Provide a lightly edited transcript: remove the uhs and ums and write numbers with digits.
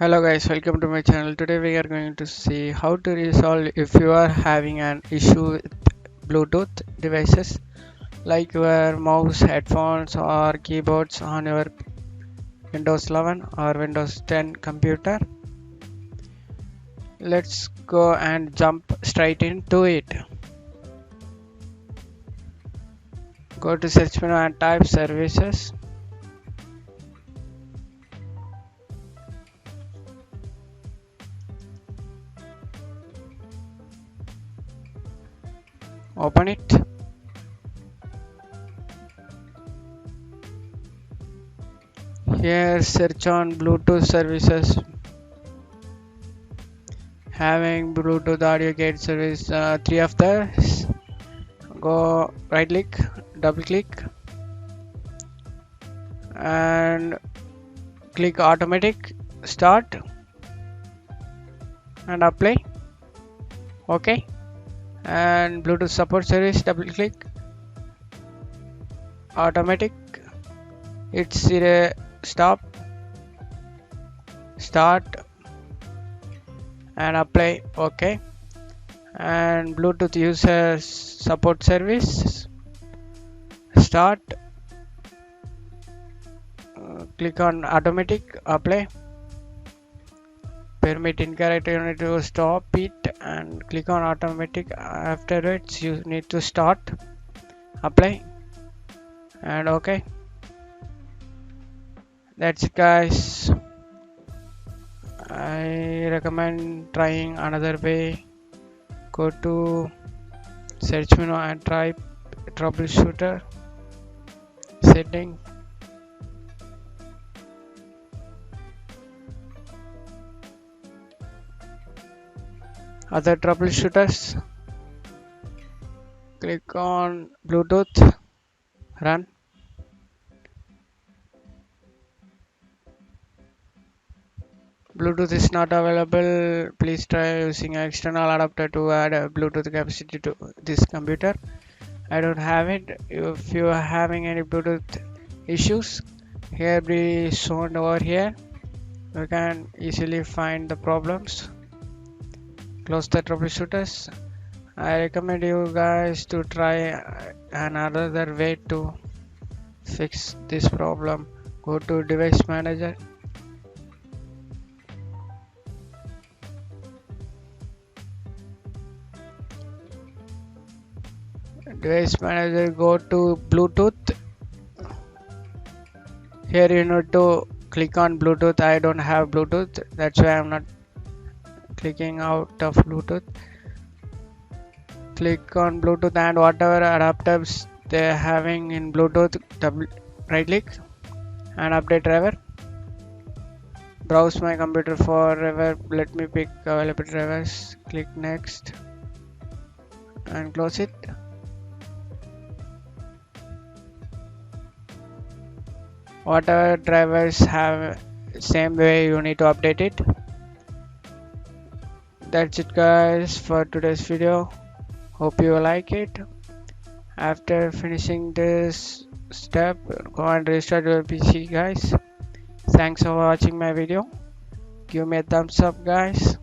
Hello guys, welcome to my channel. Today we are going to see how to resolve if you are having an issue with Bluetooth devices like your mouse, headphones or keyboards on your Windows 11 or Windows 10 computer. Let's go and jump straight into it. Go to search menu and type services. Open it. Here search on Bluetooth services. Having Bluetooth audio gate service, three of this. Go right click, double click and click automatic start and apply. Okay, and Bluetooth support service, double click automatic, it's stop, start and apply. Okay, and Bluetooth user support service, start, click on automatic, apply. Permit incorrect, you need to stop it and click on automatic. Afterwards you need to start, apply and okay. That's it guys. I recommend trying another way. Go to search menu and try troubleshooter setting. Other troubleshooters, click on Bluetooth, run. Bluetooth is not available. Please try using an external adapter to add a Bluetooth capacity to this computer. I don't have it. If you are having any Bluetooth issues, here be shown over here. You can easily find the problems. Close the troubleshooters. I recommend you guys to try another way to fix this problem. Go to device manager. Device manager, go to Bluetooth. Here you need to click on Bluetooth. I don't have Bluetooth, that's why I'm not clicking out of Bluetooth. Click on Bluetooth and whatever adapters they're having in Bluetooth, right click and update driver. Browse my computer for driver. Let me pick available drivers. Click next and close it. Whatever drivers have same way, you need to update it. That's it guys for today's video. Hope you like it. After finishing this step, go and restart your PC guys. Thanks for watching my video. Give me a thumbs up guys.